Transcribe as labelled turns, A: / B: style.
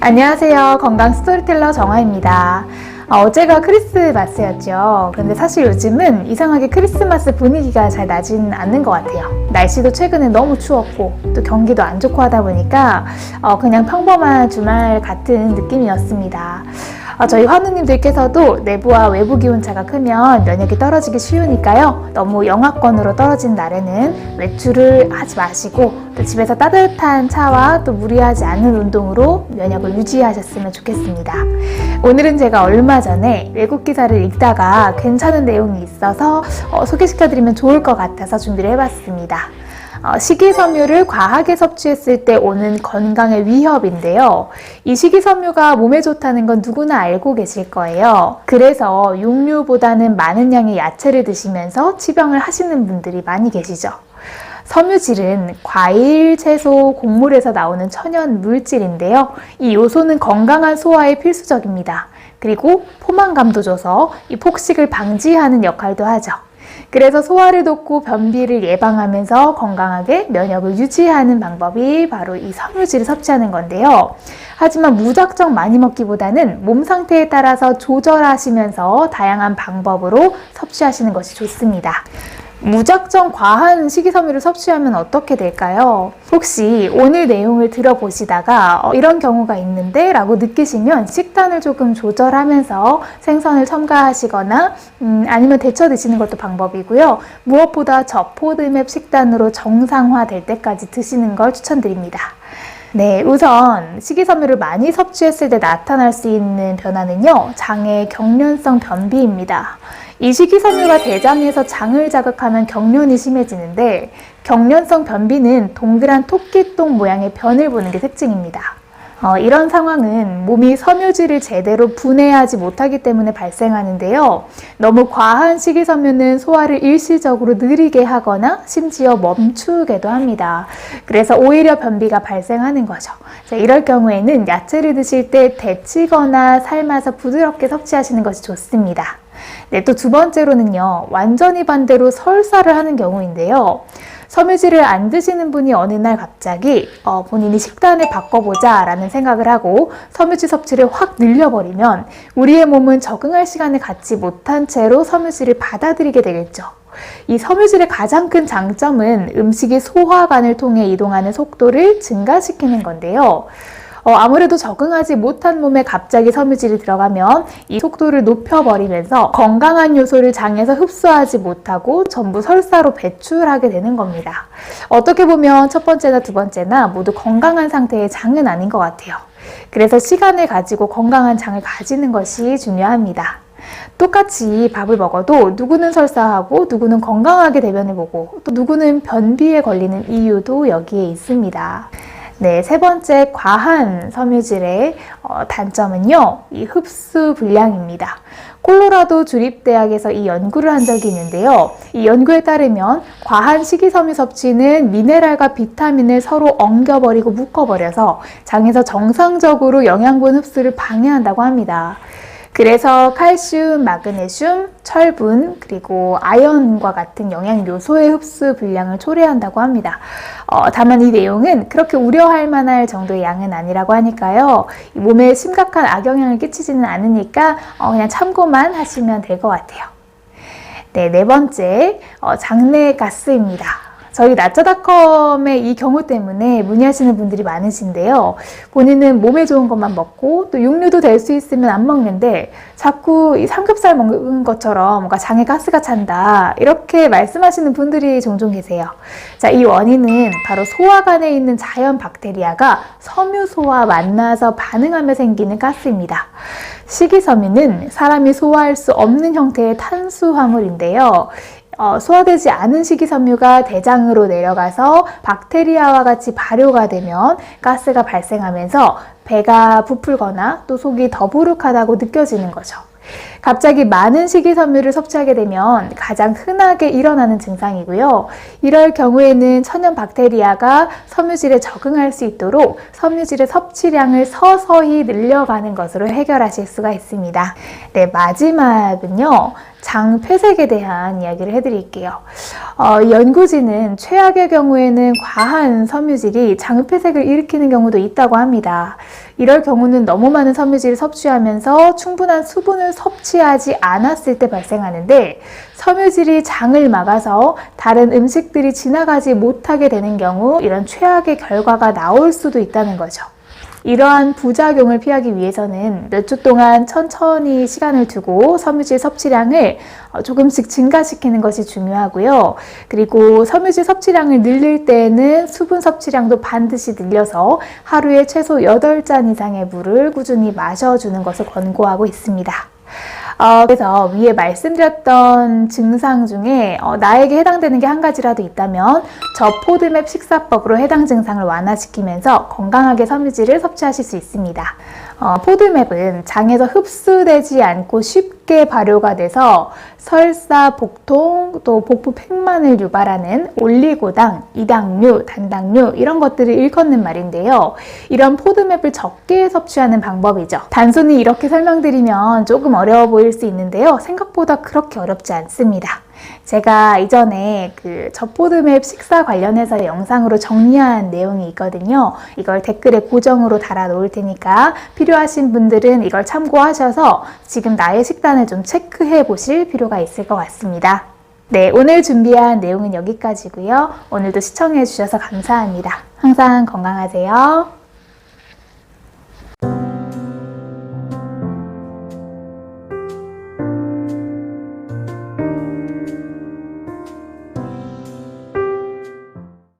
A: 안녕하세요. 건강 스토리텔러 정화입니다. 어제가 크리스마스였죠. 근데 사실 요즘은 이상하게 크리스마스 분위기가 잘 나진 않는 것 같아요. 날씨도 최근에 너무 추웠고 또 경기도 안 좋고 하다 보니까 그냥 평범한 주말 같은 느낌이었습니다. 저희 환우님들께서도 내부와 외부 기온차가 크면 면역이 떨어지기 쉬우니까요. 너무 영하권으로 떨어진 날에는 외출을 하지 마시고 또 집에서 따뜻한 차와 또 무리하지 않은 운동으로 면역을 유지하셨으면 좋겠습니다. 오늘은 제가 얼마 전에 외국 기사를 읽다가 괜찮은 내용이 있어서 소개시켜드리면 좋을 것 같아서 준비를 해봤습니다. 식이섬유를 과하게 섭취했을 때 오는 건강의 위협인데요. 이 식이섬유가 몸에 좋다는 건 누구나 알고 계실 거예요. 그래서 육류보다는 많은 양의 야채를 드시면서 치병을 하시는 분들이 많이 계시죠. 섬유질은 과일, 채소, 곡물에서 나오는 천연 물질인데요. 이 요소는 건강한 소화에 필수적입니다. 그리고 포만감도 줘서 이 폭식을 방지하는 역할도 하죠. 그래서 소화를 돕고 변비를 예방하면서 건강하게 면역을 유지하는 방법이 바로 이 섬유질을 섭취하는 건데요. 하지만 무작정 많이 먹기보다는 몸 상태에 따라서 조절하시면서 다양한 방법으로 섭취하시는 것이 좋습니다. 무작정 과한 식이섬유를 섭취하면 어떻게 될까요? 혹시 오늘 내용을 들어보시다가 이런 경우가 있는데 라고 느끼시면 식단을 조금 조절하면서 생선을 첨가하시거나 아니면 데쳐 드시는 것도 방법이고요. 무엇보다 저포드맵 식단으로 정상화될 때까지 드시는 걸 추천드립니다. 네, 우선 식이섬유를 많이 섭취했을 때 나타날 수 있는 변화는요, 장의 경련성 변비입니다. 이 식이섬유가 대장에서 장을 자극하면 경련이 심해지는데, 경련성 변비는 동그란 토끼똥 모양의 변을 보는 게 특징입니다. 이런 상황은 몸이 섬유질을 제대로 분해하지 못하기 때문에 발생하는데요. 너무 과한 식이섬유는 소화를 일시적으로 느리게 하거나 심지어 멈추게도 합니다. 그래서 오히려 변비가 발생하는 거죠. 자, 이럴 경우에는 야채를 드실 때 데치거나 삶아서 부드럽게 섭취하시는 것이 좋습니다. 네, 또 두 번째로는요, 완전히 반대로 설사를 하는 경우인데요. 섬유질을 안 드시는 분이 어느 날 갑자기 본인이 식단을 바꿔보자 라는 생각을 하고 섬유질 섭취를 확 늘려버리면 우리의 몸은 적응할 시간을 갖지 못한 채로 섬유질을 받아들이게 되겠죠. 이 섬유질의 가장 큰 장점은 음식이 소화관을 통해 이동하는 속도를 증가시키는 건데요. 아무래도 적응하지 못한 몸에 갑자기 섬유질이 들어가면 이 속도를 높여버리면서 건강한 요소를 장에서 흡수하지 못하고 전부 설사로 배출하게 되는 겁니다. 어떻게 보면 첫 번째나 두 번째나 모두 건강한 상태의 장은 아닌 것 같아요. 그래서 시간을 가지고 건강한 장을 가지는 것이 중요합니다. 똑같이 밥을 먹어도 누구는 설사하고 누구는 건강하게 대변을 보고 또 누구는 변비에 걸리는 이유도 여기에 있습니다. 네, 세 번째 과한 섬유질의 단점은요, 이 흡수 불량입니다. 콜로라도 주립대학에서 이 연구를 한 적이 있는데요. 이 연구에 따르면 과한 식이섬유 섭취는 미네랄과 비타민을 서로 엉겨버리고 묶어버려서 장에서 정상적으로 영양분 흡수를 방해한다고 합니다. 그래서 칼슘, 마그네슘, 철분, 그리고 아연과 같은 영양 요소의 흡수 불량을 초래한다고 합니다. 다만 이 내용은 그렇게 우려할 만할 정도의 양은 아니라고 하니까요. 몸에 심각한 악영향을 끼치지는 않으니까 그냥 참고만 하시면 될 것 같아요. 네, 네 번째, 장내 가스입니다. 저희 나짜닷컴의 이 경우 때문에 문의하시는 분들이 많으신데요. 본인은 몸에 좋은 것만 먹고 또 육류도 될 수 있으면 안 먹는데 자꾸 이 삼겹살 먹는 것처럼 뭔가 장에 가스가 찬다 이렇게 말씀하시는 분들이 종종 계세요. 자, 이 원인은 바로 소화관에 있는 자연 박테리아가 섬유소와 만나서 반응하며 생기는 가스입니다. 식이섬유는 사람이 소화할 수 없는 형태의 탄수화물인데요. 소화되지 않은 식이섬유가 대장으로 내려가서 박테리아와 같이 발효가 되면 가스가 발생하면서 배가 부풀거나 또 속이 더부룩하다고 느껴지는 거죠. 갑자기 많은 식이섬유를 섭취하게 되면 가장 흔하게 일어나는 증상이고요. 이럴 경우에는 천연 박테리아가 섬유질에 적응할 수 있도록 섬유질의 섭취량을 서서히 늘려가는 것으로 해결하실 수가 있습니다. 네, 마지막은요. 장 폐색에 대한 이야기를 해드릴게요. 연구진은 최악의 경우에는 과한 섬유질이 장 폐색을 일으키는 경우도 있다고 합니다. 이럴 경우는 너무 많은 섬유질을 섭취하면서 충분한 수분을 섭취하지 않았을 때 발생하는데, 섬유질이 장을 막아서 다른 음식들이 지나가지 못하게 되는 경우 이런 최악의 결과가 나올 수도 있다는 거죠. 이러한 부작용을 피하기 위해서는 몇 주 동안 천천히 시간을 두고 섬유질 섭취량을 조금씩 증가시키는 것이 중요하고요. 그리고 섬유질 섭취량을 늘릴 때에는 수분 섭취량도 반드시 늘려서 하루에 최소 8잔 이상의 물을 꾸준히 마셔주는 것을 권고하고 있습니다. 그래서 위에 말씀드렸던 증상 중에 나에게 해당되는 게 한 가지라도 있다면 저 포드맵 식사법으로 해당 증상을 완화시키면서 건강하게 섬유질을 섭취하실 수 있습니다. 포드맵은 장에서 흡수되지 않고 쉽게 발효가 돼서 설사, 복통, 또 복부 팽만을 유발하는 올리고당, 이당류, 단당류 이런 것들을 일컫는 말인데요. 이런 포드맵을 적게 섭취하는 방법이죠. 단순히 이렇게 설명드리면 조금 어려워 보일 수 있는데요. 생각보다 그렇게 어렵지 않습니다. 제가 이전에 저포드맵 식사 관련해서 영상으로 정리한 내용이 있거든요. 이걸 댓글에 고정으로 달아 놓을 테니까 필요하신 분들은 이걸 참고하셔서 지금 나의 식단을 좀 체크해 보실 필요가 있을 것 같습니다. 네, 오늘 준비한 내용은 여기까지고요. 오늘도 시청해 주셔서 감사합니다. 항상 건강하세요.